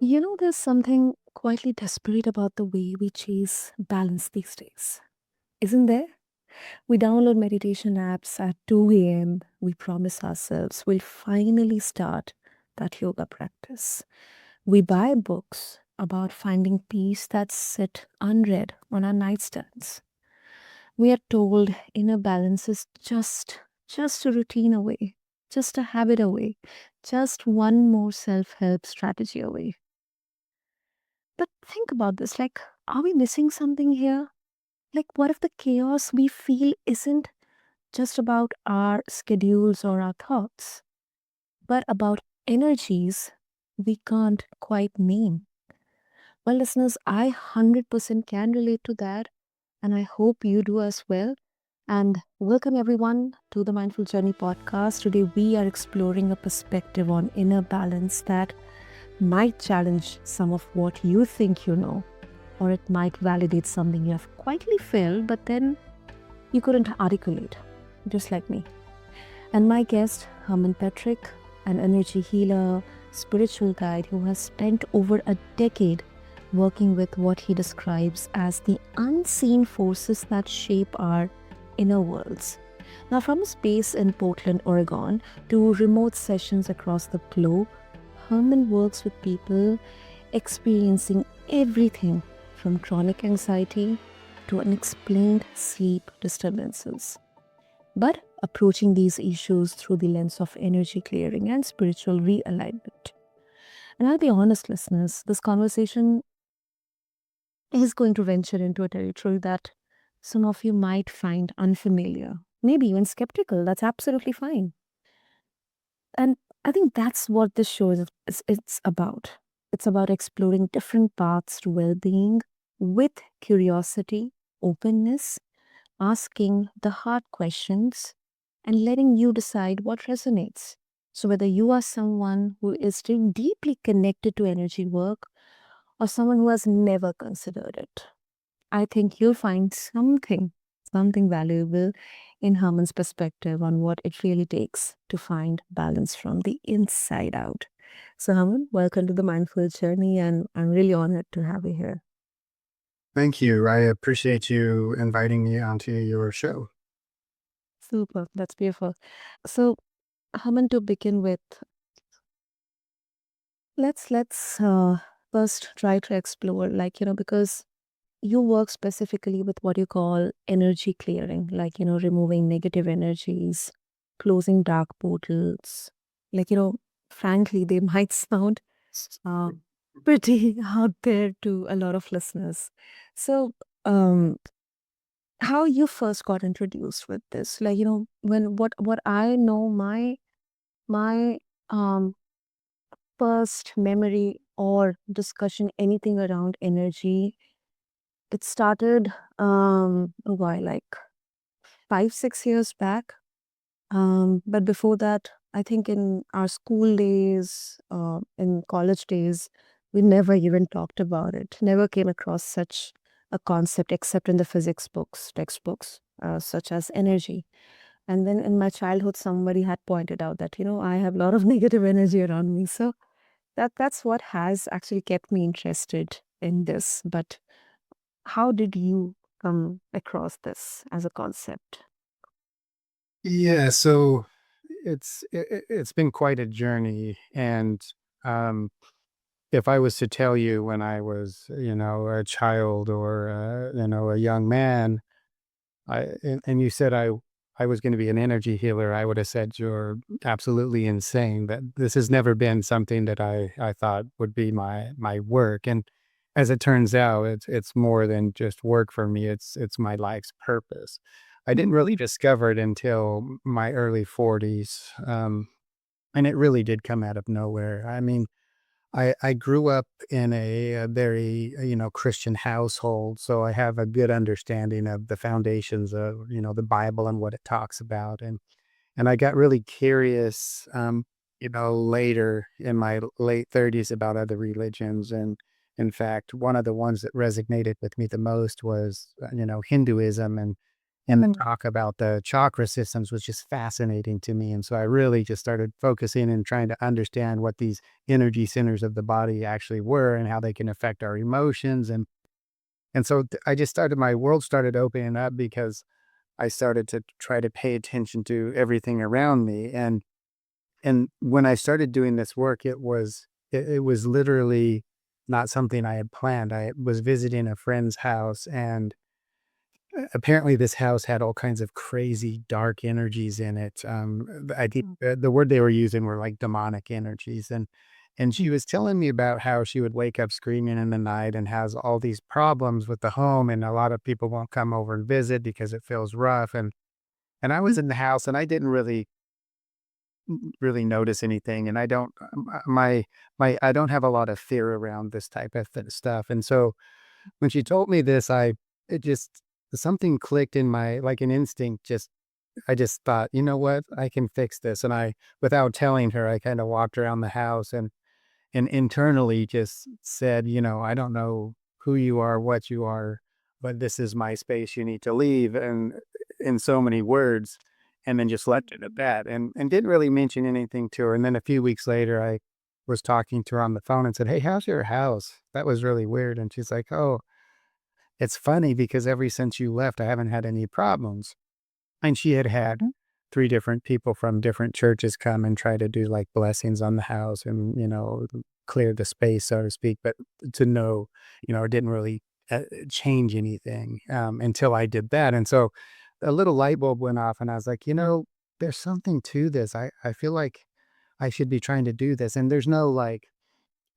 There's something quietly desperate about the way we chase balance these days, isn't there? We download meditation apps at 2 a.m. We promise ourselves we'll finally start that yoga practice. We buy books about finding peace that sit unread on our nightstands. We are told inner balance is just a routine away, just a habit away, just one more self-help strategy away. But think about this, like, are we missing something here? Like, what if the chaos we feel isn't just about our schedules or our thoughts, but about energies we can't quite name? Well, listeners, I 100% can relate to that, and I hope you do as well. And welcome everyone to the Mindful Journey podcast. Today, we are exploring a perspective on inner balance that might challenge some of what you think you know, or it might validate something you have quietly felt, but then you couldn't articulate, just like me. And my guest, Herman Petrick, an energy healer, spiritual guide who has spent over a decade working with what he describes as the unseen forces that shape our inner worlds. Now, from his base in Portland, Oregon, to remote sessions across the globe, Herman works with people experiencing everything from chronic anxiety to unexplained sleep disturbances, but approaching these issues through the lens of energy clearing and spiritual realignment. And I'll be honest, listeners, this conversation is going to venture into a territory that some of you might find unfamiliar, maybe even skeptical. That's absolutely fine. And I think that's what this show is it's about. It's about exploring different paths to well-being with curiosity, openness, asking the hard questions, and letting you decide what resonates. So whether you are someone who is still deeply connected to energy work or someone who has never considered it, I think you'll find something valuable in Herman's perspective on what it really takes to find balance from the inside out. So, Herman, welcome to the Mindful Journey, and I'm really honored to have you here. Thank you. I appreciate you inviting me onto your show. Super, that's beautiful. So, Herman, to begin with, let's first try to explore, because you work specifically with what you call energy clearing, removing negative energies, closing dark portals. Like, frankly, they might sound uh, pretty out there to a lot of listeners. So, um, how you first got introduced with this? When what I know, my um first memory or discussion, anything around energy, it started a while, like 5 6 years back. But before that, I think in our school days, in college days, we never even talked about it. Never came across such a concept except in the physics books, textbooks, such as energy. And then in my childhood, somebody had pointed out that I have a lot of negative energy around me. So that's what has actually kept me interested in this. But how did you come across this as a concept? Yeah, so it's been quite a journey, and um, if I was to tell you when I was, a child or a young man, and you said I was going to be an energy healer, I would have said you're absolutely insane. That this has never been something that I thought would be my work, and as it turns out, it's more than just work for me. It's my life's purpose. I didn't really discover it until my early 40s, and it really did come out of nowhere. I mean, I grew up in a very, Christian household, so I have a good understanding of the foundations of, the Bible and what it talks about, and I got really curious, later in my late 30s about other religions, and in fact, one of the ones that resonated with me the most was, Hinduism, and the Mm. talk about the chakra systems was just fascinating to me. And so I really just started focusing and trying to understand what these energy centers of the body actually were and how they can affect our emotions. And so I just started, my world started opening up because I started to try to pay attention to everything around me. And when I started doing this work, it was literally not something I had planned. I was visiting a friend's house, and apparently this house had all kinds of crazy dark energies in it. I think Mm. the word they were using were like demonic energies, and she was telling me about how she would wake up screaming in the night and has all these problems with the home, and a lot of people won't come over and visit because it feels rough. And I was in the house, and I didn't really notice anything, and I don't my I don't have a lot of fear around this type of stuff. And so when she told me this, I it just something clicked in my, like an instinct, just I just thought, you know what, I can fix this. And I, without telling her, I kind of walked around the house and internally just said, I don't know who you are, what you are, but this is my space. You need to leave. And in so many words, and then just left it at that, and didn't really mention anything to her. And then a few weeks later, I was talking to her on the phone and said, "Hey, how's your house? That was really weird." And she's like, "Oh, it's funny because ever since you left, I haven't had any problems." And she had had Mhm. 3 different people from different churches come and try to do, like, blessings on the house and, clear the space, so to speak, but to know, it didn't really, change anything, until I did that. And so a little light bulb went off, and I was like, there's something to this. I feel like I should be trying to do this." And there's no, like,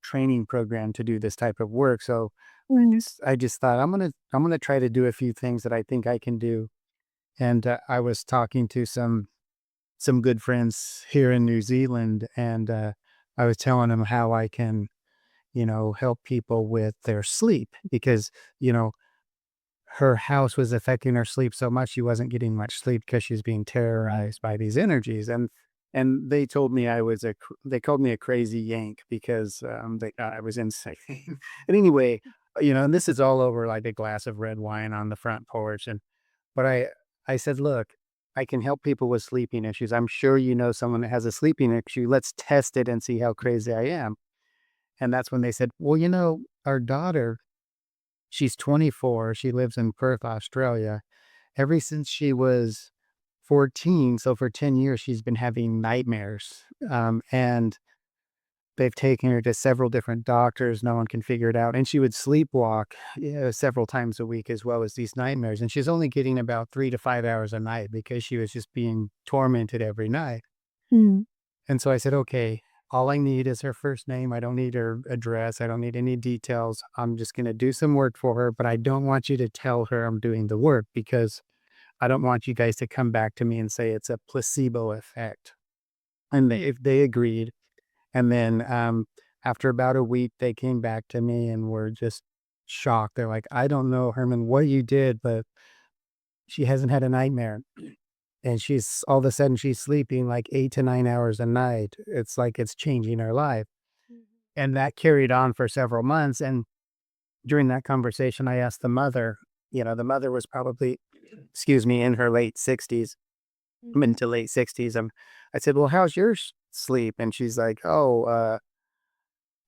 training program to do this type of work, so Mm. I just thought, I'm gonna try to do a few things that I think I can do. And, I was talking to some good friends here in New Zealand, and, I was telling them how I can, help people with their sleep because, you know, her house was affecting her sleep so much, she wasn't getting much sleep because she's being terrorized by these energies. And they told me they called me a crazy yank because, they thought I was insane. And anyway, and this is all over like a glass of red wine on the front porch. But I said, "Look, I can help people with sleeping issues. I'm sure you know someone that has a sleeping issue. Let's test it and see how crazy I am." And that's when they said, "Well, our daughter, she's 24. She lives in Perth, Australia. Ever since she was 14, so for 10 years, she's been having nightmares. And they've taken her to several different doctors. No one can figure it out. And she would sleepwalk, several times a week as well as these nightmares. And she's only getting about 3 to 5 hours a night because she was just being tormented every night." Mm. And so I said, "Okay, all I need is her first name. I don't need her address. I don't need any details. I'm just going to do some work for her, but I don't want you to tell her I'm doing the work because I don't want you guys to come back to me and say it's a placebo effect." And if they agreed, and then, after about a week, they came back to me and were just shocked. They're like, "I don't know, Herman, what you did, but she hasn't had a nightmare. And she's all of a sudden, she's sleeping like 8 to 9 hours a night. It's like it's changing her life." And that carried on for several months. And during that conversation, I asked the mother, the mother was probably, excuse me, in her late 60s, mid to late 60s. I said, "Well, how's your sleep?" And she's like, "Oh,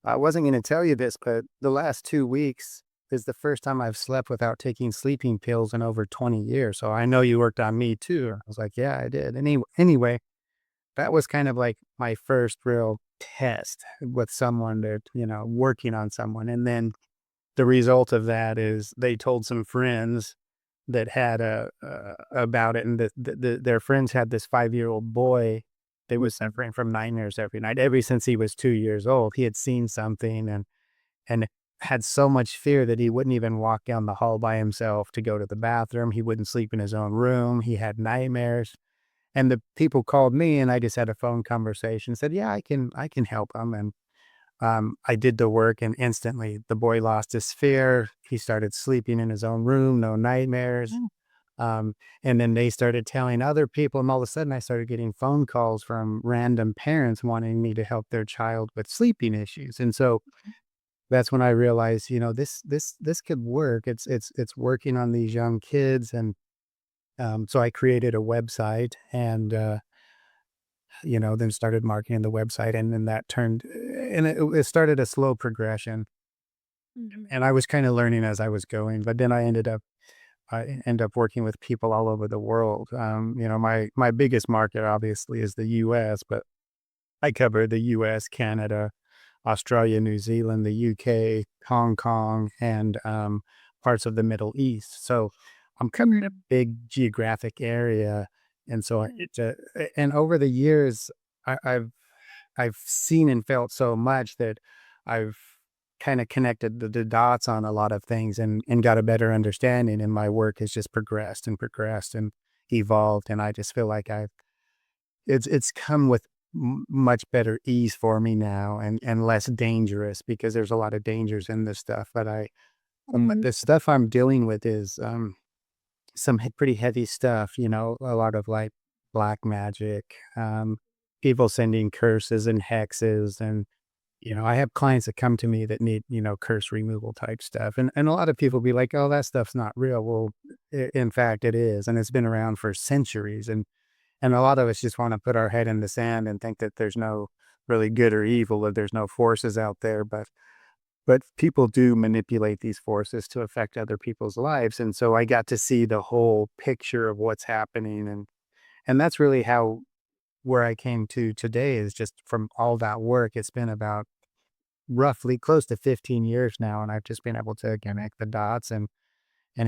I wasn't going to tell you this, but the last 2 weeks is the first time I've slept without taking sleeping pills in over 20 years. So I know you worked on me too." I was like, "Yeah, I did." Anyway, that was kind of like my first real test with someone that, working on someone. And then the result of that is they told some friends that had about it, and their friends had this 5-year-old boy that was suffering from nightmares every night. Ever since he was 2 years old, he had seen something and had so much fear that he wouldn't even walk down the hall by himself to go to the bathroom. He wouldn't sleep in his own room. He had nightmares. And the people called me, and I just had a phone conversation, said, "Yeah, I can help him." And, I did the work, and instantly the boy lost his fear. He started sleeping in his own room, no nightmares. Mm. Um, and then they started telling other people, and all of a sudden I started getting phone calls from random parents wanting me to help their child with sleeping issues. And so that's when I realized, this could work. It's working on these young kids. So I created a website and, then started marketing the website, and then that turned and it started a slow progression, Mhm. and I was kinda learning as I was going, but then I end up working with people all over the world. My biggest market obviously is the US, but I cover the US, Canada, Australia, New Zealand, the UK, Hong Kong, and, parts of the Middle East. So I'm covering a Mm. big geographic area, and so Yeah. and over the years, I've seen and felt so much that I've kinda connected the dots on a lot of things and got a better understanding, and my work has just progressed and evolved, and I just feel like it's come with much better ease for me now and less dangerous because there's a lot of dangers in this stuff, but Mhm. the stuff I'm dealing with is, some pretty heavy stuff, a lot of, like, black magic, people sending curses and hexes, and, I have clients that come to me that need, curse removal type stuff, and a lot of people be like, "Oh, that stuff's not real." Well, I in fact, it is, and it's been around for centuries, and a lot of us just wanna put our head in the sand and think that there's no really good or evil, that there's no forces out there, but people do manipulate these forces to affect other people's lives, and so I got to see the whole picture of what's happening, and that's really how where I came to today is just from all that work. It's been about roughly close to 15 years now, and I've just been able to connect the dots, and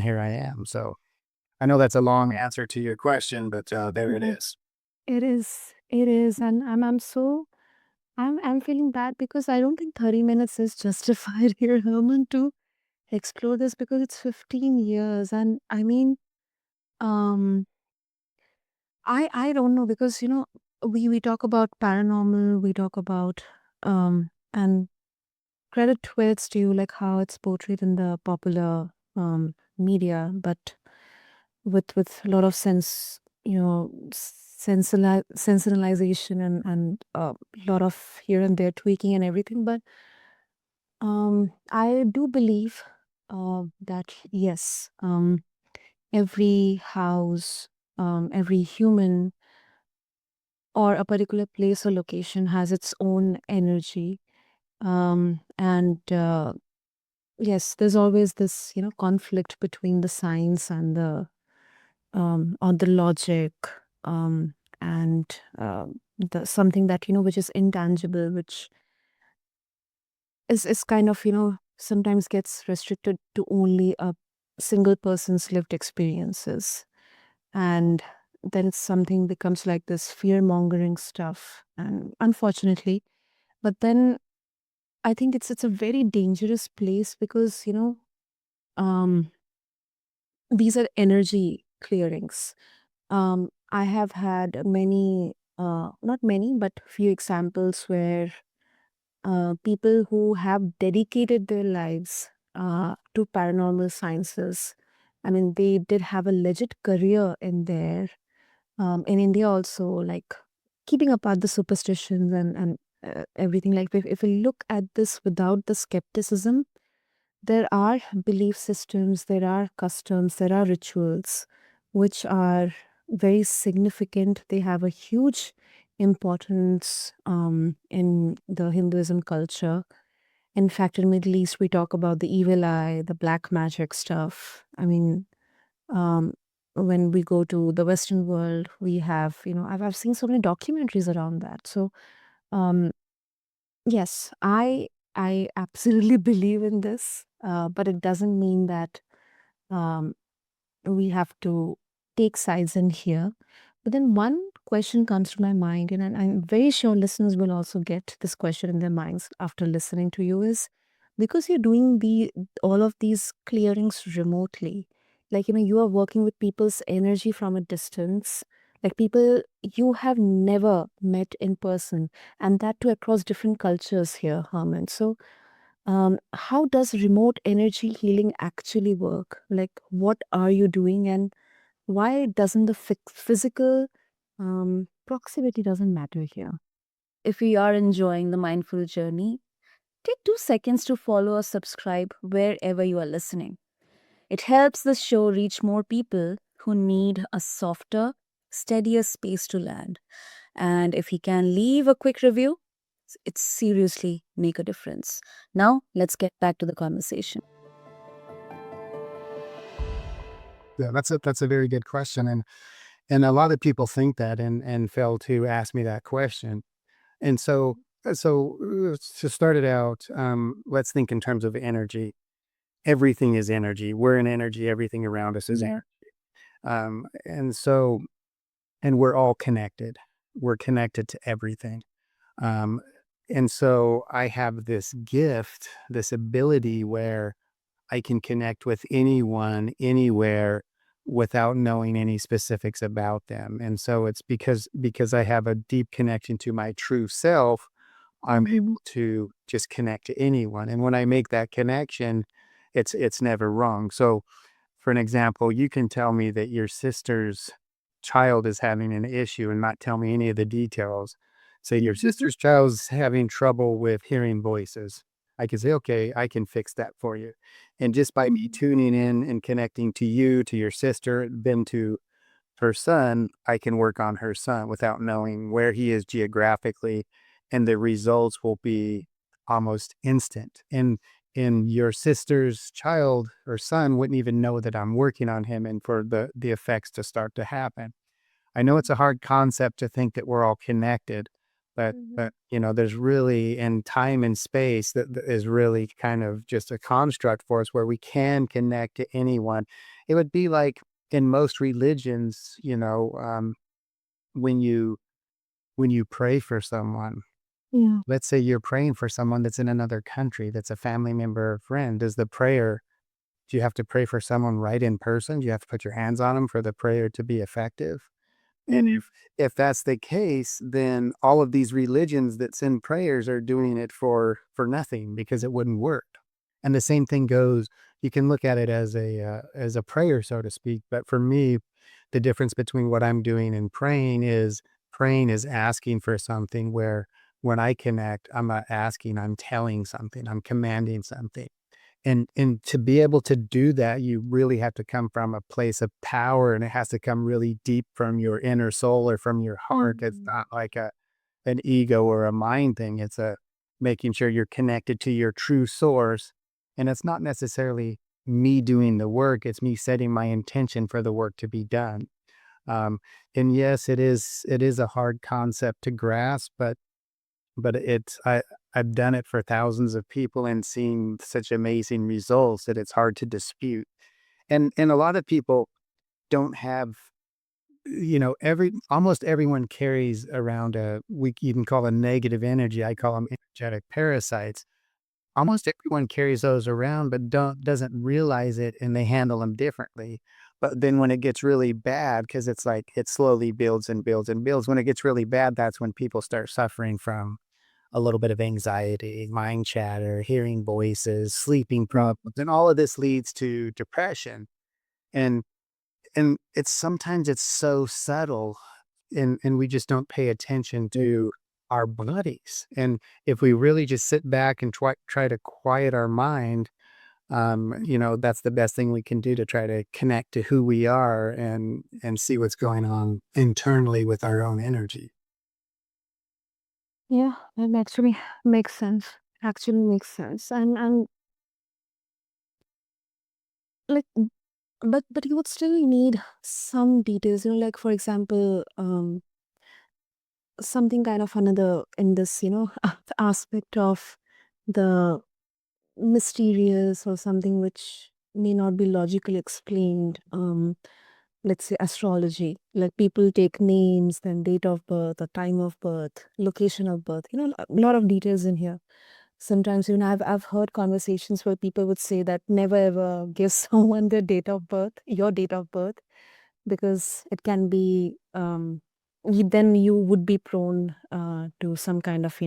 here I am. So I know that's a long answer to your question, but, there it No, is. it is. It is, and I'm so I'm feeling bad because I don't think 30 minutes is justified here, Herman, to explore this because it's 15 years, and I mean, um, I don't know because we talk about paranormal, we talk about and credit to where it's due, like how it's portrayed in the popular media, but with a lot of sensationalization and a lot of here and there tweaking and everything. But I do believe that yes, every house, every human, or a particular place or location has its own energy. And yes, there's always this, conflict between the science and the or the logic, and the something that which is intangible, which is kind of sometimes gets restricted to only a single person's lived experiences, and then something becomes like this fear mongering stuff, and unfortunately, but then I think it's a very dangerous place because um these are energy clearings. I have had many, not many, but few examples where people who have dedicated their lives to paranormal sciences. I mean, they did have a legit career in there. In India, also, like keeping apart the superstitions and everything. Like, if we look at this without the skepticism, there are belief systems, there are customs, there are rituals which are very significant. They have a huge importance in the Hinduism culture. In fact, in Middle East, we talk about the evil eye, the black magic stuff. I mean, um, when we go to the Western world, we have, I've seen so many documentaries around that. So, um, yes, I absolutely believe in this, but it doesn't mean that um, we have to take sides in here. But then one question comes to my mind, and I'm very sure listeners will also get this question in their minds after listening to you is because you're doing the all of these clearings remotely, like you are working with people's energy from a distance, like people you have never met in person, and that too across different cultures here, Harman. So how does remote energy healing actually work? Like, what are you doing, and why doesn't the physical proximity doesn't matter here? If you are enjoying the mindful journey, take 2 seconds to follow or subscribe wherever you are listening. It helps the show reach more people who need a softer, steadier space to land. And if he can leave a quick review, it seriously make a difference. Now, let's get back to the conversation. Yeah, that's a very good question, and a lot of people think that and fail to ask me that question. And to start it out, let's think in terms of energy. Everything is energy. We're an energy. Everything around us is energy. And so, and we're all connected. We're connected to everything. Um, and so I have this gift, this ability where I can connect with anyone, anywhere, without knowing any specifics about them. And so it's because I have a deep connection to my true self, I'm able to just connect to anyone. And when I make that connection, it's never wrong. So for an example, you can tell me that your sister's child is having an issue and not tell me any of the details. Say your sister's child's having trouble with hearing voices. I can say, okay, I can fix that for you. And just by me tuning in and connecting to you, to your sister, then to her son, I can work on her son without knowing where he is geographically, and the results will be almost instant. And your sister's child or son wouldn't even know that I'm working on him and for the effects to start to happen. I know it's a hard concept to think that we're all connected, but you know, there's really in time and space that is really kind of just a construct for us where we can connect to anyone. It would be like in most religions, when you pray for someone, Yeah. let's say you're praying for someone that's in another country, that's a family member or friend. Do you have to pray for someone right in person? Do you have to put your hands on them for the prayer to be effective? And Mm. if that's the case, then all of these religions that send prayers are doing it for nothing because it wouldn't work. And the same thing goes, you can look at it as a prayer, so to speak. But for me, the difference between what I'm doing and praying is asking for something where when I connect, I'm not asking, I'm telling something, I'm commanding something. And to be able to do that, you really have to come from a place of power, and it has to come really deep from your inner soul or from your heart. It's Mm. not like an ego or a mind thing. It's a making sure you're connected to your true source. And it's not necessarily me doing the work, it's me setting my intention for the work to be done. Um, and yes, it is a hard concept to grasp, but I've done it for thousands of people and seen such amazing results that it's hard to dispute. And a lot of people don't have, almost everyone carries around you can call a negative energy. I call them energetic parasites. Almost everyone carries those around, but doesn't realize it, and they handle them differently. But then when it gets really bad, because it's like it slowly builds and builds and builds. When it gets really bad, that's when people start suffering from a little bit of anxiety, mind chatter, hearing voices, sleeping problems, and all of this leads to depression. And it's sometimes it's so subtle, and we just don't pay attention to our bodies. And if we really just sit back and try to quiet our mind, that's the best thing we can do to try to connect to who we are and see what's going on internally with our own energy. Yeah, that actually makes sense. Actually makes sense. And like, but you would still need some details, like for example, something kind of another in this, aspect of the mysterious or something which may not be logically explained. Let's say astrology, like people take names, then date of birth, or time of birth, location of birth, a lot of details in here. Sometimes even I've heard conversations where people would say that never ever give someone their date of birth, your date of birth, because it can be then you would be prone to some kind of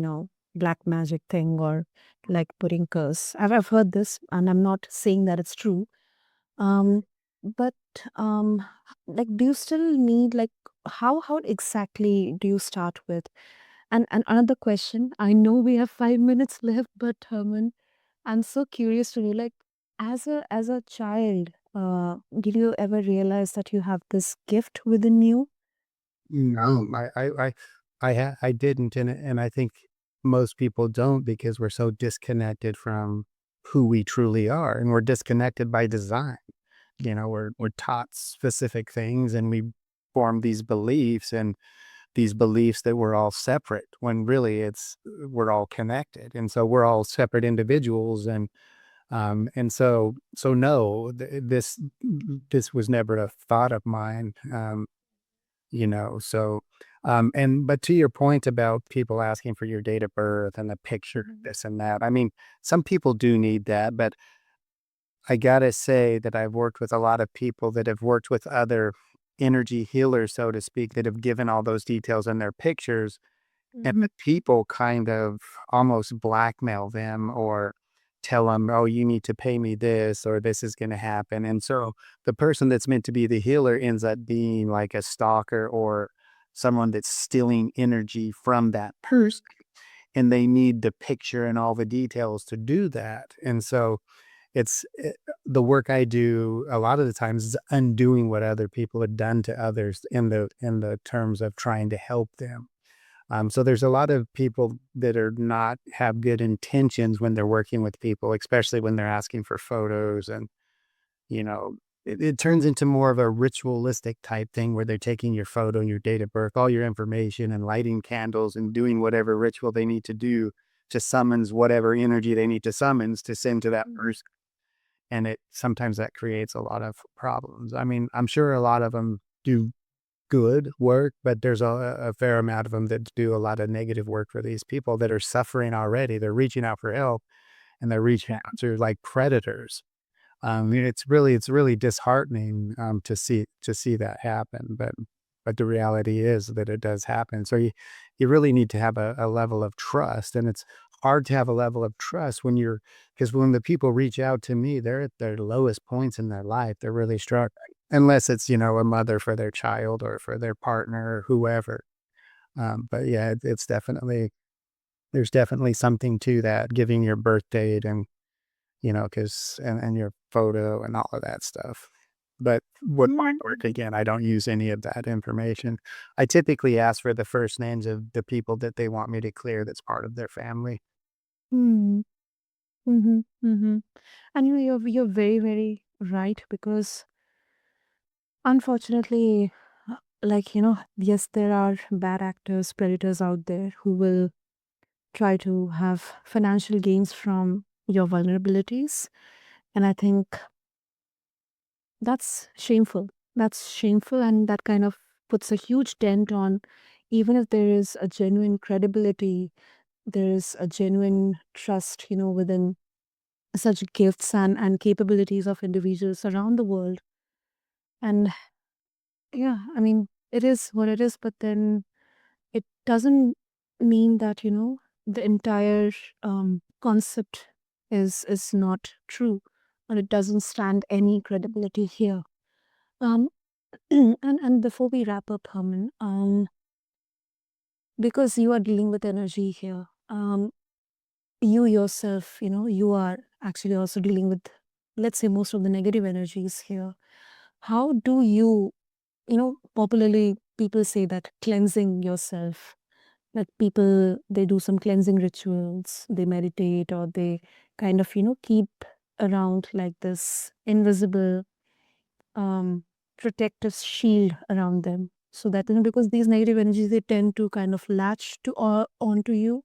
black magic thing, or like putting curse. I've heard this, and I'm not saying that it's true. um but um like, do you still need, like, how exactly do you start with? And another question, I know we have 5 minutes left, but Herman, I'm so curious to know, like, as a child, Did you ever realize that you have this gift within you? No, I didn't, and I think most people don't because we're so disconnected from who we truly are, and we're disconnected by design. You know, we're taught specific things, and we form these beliefs, and these beliefs that we're all separate when really it's we're all connected, and so we're all separate individuals, and so no, this was never a thought of mine. You know, so, and but to your point about people asking for your date of birth and the picture, this and that, I mean, some people do need that, but I gotta say that I've worked with a lot of people that have worked with other energy healers, so to speak, that have given all those details in their pictures, and the people kind of almost blackmail them or tell them, "Oh, you need to pay me this or this is gonna happen." And so the person that's meant to be the healer ends up being like a stalker or someone that's stealing energy from that person, and they need the picture and all the details to do that. And so the work I do a lot of the times is undoing what other people have done to others in the terms of trying to help them. So there's a lot of people that are not have good intentions when they're working with people, especially when they're asking for photos and, you know, it turns into more of a ritualistic type thing where they're taking your photo and your date of birth, all your information and lighting candles and doing whatever ritual they need to do to summons whatever energy they need to summons to send to that person. And it sometimes that creates a lot of problems. I mean, I'm sure a lot of them do good work, but there's a fair amount of them that do a lot of negative work for these people that are suffering already. They're reaching out for help and they're reaching out to like predators. It's really disheartening to see that happen, but the reality is that it does happen. So you really need to have a level of trust, and it's hard to have a level of trust when you're because when the people reach out to me, they're at their lowest points in their life. They're really struggling, unless it's a mother for their child or for their partner or whoever. But yeah, it's definitely there's definitely something to that, giving your birth date and 'cause and your photo and all of that stuff. But with my work, again, I don't use any of that information. I typically ask for the first names of the people that they want me to clear that's part of their family. Mm. Mhm, mhm. And you're very, very right because unfortunately, yes, there are bad actors, predators out there who will try to have financial gains from your vulnerabilities. And I think that's shameful. That's shameful, and that kind of puts a huge dent on even if there is a genuine credibility, there is a genuine trust, within such gifts and capabilities of individuals around the world. And yeah, I mean, it is what it is, but then it doesn't mean that, the entire concept is not true, or it doesn't stand any credibility here. Um, and before we wrap up, Herman, because you are dealing with energy here, you yourself, you are actually also dealing with, let's say, most of the negative energies here. How do you, popularly people say that cleansing yourself, that people, they do some cleansing rituals, they meditate, or they kind of, keep around like this invisible um, protective shield around them. So that, because these negative energies, they tend to kind of latch to or onto you,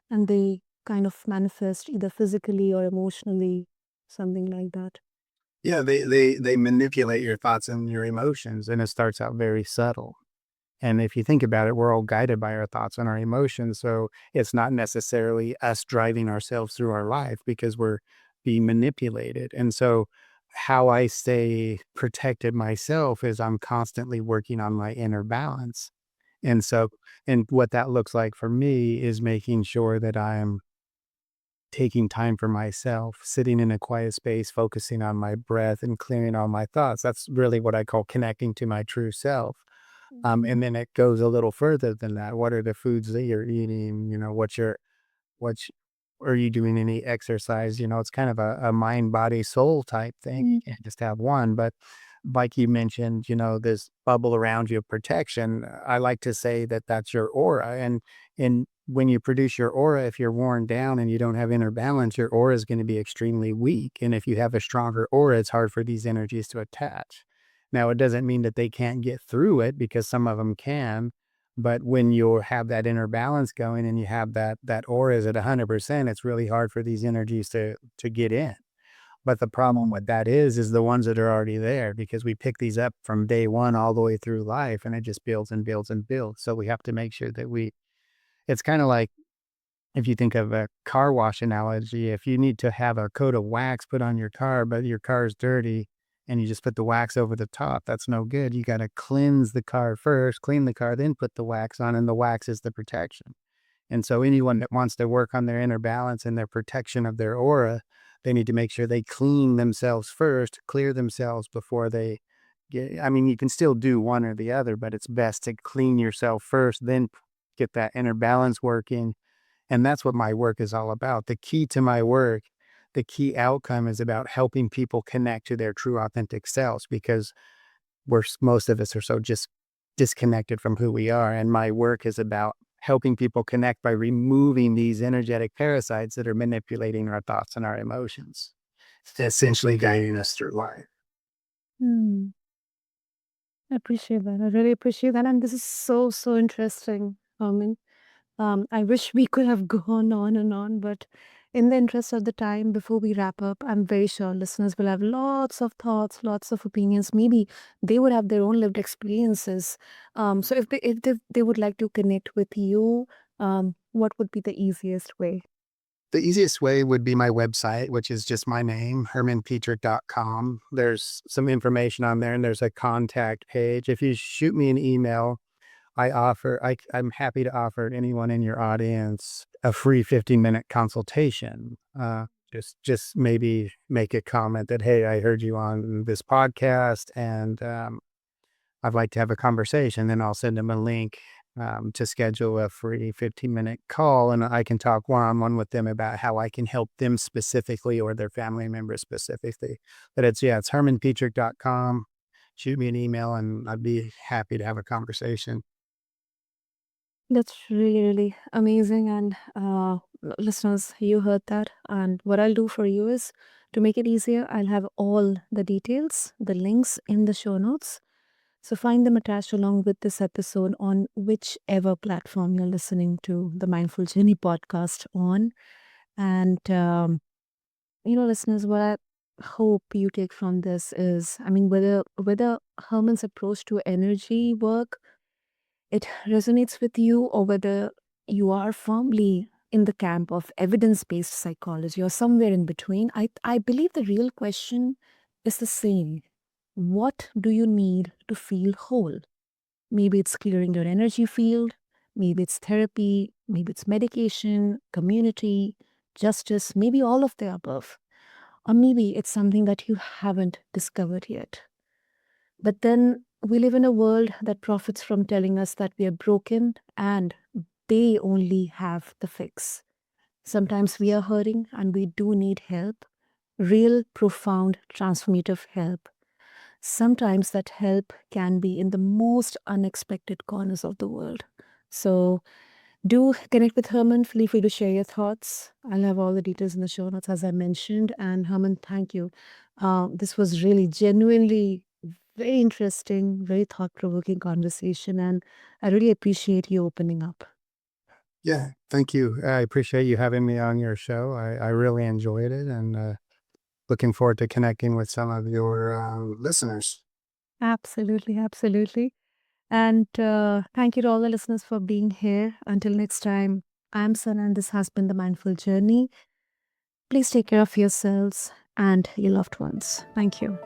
and they kind of manifest either physically or emotionally, something like that. Yeah, they manipulate your thoughts and your emotions, and it starts out very subtle. And if you think about it, we're all guided by our thoughts and our emotions. So it's not necessarily us driving ourselves through our life because we're being manipulated. And so how I stay protected myself is I'm constantly working on my inner balance. And so, and what that looks like for me is making sure that I'm taking time for myself, sitting in a quiet space, focusing on my breath and clearing all my thoughts. That's really what I call connecting to my true self. And then it goes a little further than that. What are the foods that you're eating? What's are you doing any exercise? It's kind of a mind, body, soul type thing. You can't just have one. But like you mentioned, this bubble around you of protection. I like to say that that's your aura. And when you produce your aura, if you're worn down and you don't have inner balance, your aura is going to be extremely weak. And if you have a stronger aura, it's hard for these energies to attach. Now, it doesn't mean that they can't get through it, because some of them can. But when you have that inner balance going and you have that aura is at 100%, it's really hard for these energies to get in. But the problem with that is the ones that are already there, because we pick these up from day one all the way through life, and it just builds and builds and builds. So we have to make sure that it's kind of like, if you think of a car wash analogy, if you need to have a coat of wax put on your car, but your car is dirty and you just put the wax over the top, that's no good. You got to cleanse the car first, clean the car, then put the wax on, and the wax is the protection. And so anyone that wants to work on their inner balance and their protection of their aura, they need to make sure they clean themselves first, clear themselves before they get. I mean, you can still do one or the other, but it's best to clean yourself first, then get that inner balance working. And that's what my work is all about. The key to my work, the key outcome is about helping people connect to their true authentic selves, because most of us are so just disconnected from who we are. And my work is about helping people connect by removing these energetic parasites that are manipulating our thoughts and our emotions, essentially guiding us through life. Hmm. I appreciate that. I really appreciate that. And this is so, so interesting. I wish we could have gone on and on, but in the interest of the time, before we wrap up, I'm very sure listeners will have lots of thoughts, lots of opinions. Maybe they would have their own lived experiences. So if they would like to connect with you, what would be the easiest way? The easiest way would be my website, which is just my name, hermanpetrick.com. There's some information on there, and there's a contact page. If you shoot me an email, I'm happy to offer anyone in your audience a free 15-minute consultation. Just maybe make a comment that, hey, I heard you on this podcast, and I'd like to have a conversation. Then I'll send them a link to schedule a free 15-minute call, and I can talk one-on-one with them about how I can help them specifically, or their family members specifically. But it's hermanpetrick.com. Shoot me an email, and I'd be happy to have a conversation. That's really, really amazing. And listeners, you heard that. And what I'll do for you is, to make it easier, I'll have all the details, the links in the show notes. So find them attached along with this episode on whichever platform you're listening to the Mindful Journey podcast on. And, listeners, what I hope you take from this is, whether Herman's approach to energy work, it resonates with you, or whether you are firmly in the camp of evidence-based psychology or somewhere in between, I believe the real question is the same. What do you need to feel whole? Maybe it's clearing your energy field, maybe it's therapy, maybe it's medication, community, justice, maybe all of the above. Or maybe it's something that you haven't discovered yet. But then we live in a world that profits from telling us that we are broken and they only have the fix. Sometimes we are hurting and we do need help, real, profound, transformative help. Sometimes that help can be in the most unexpected corners of the world. So do connect with Herman. Feel free to share your thoughts. I'll have all the details in the show notes, as I mentioned. And Herman, thank you. This was really genuinely very interesting, very thought provoking conversation. And I really appreciate you opening up. Yeah, thank you. I appreciate you having me on your show. I really enjoyed it, and looking forward to connecting with some of your listeners. Absolutely, absolutely. And thank you to all the listeners for being here. Until next time, I'm Sana, and this has been The Mindful Journey. Please take care of yourselves and your loved ones. Thank you.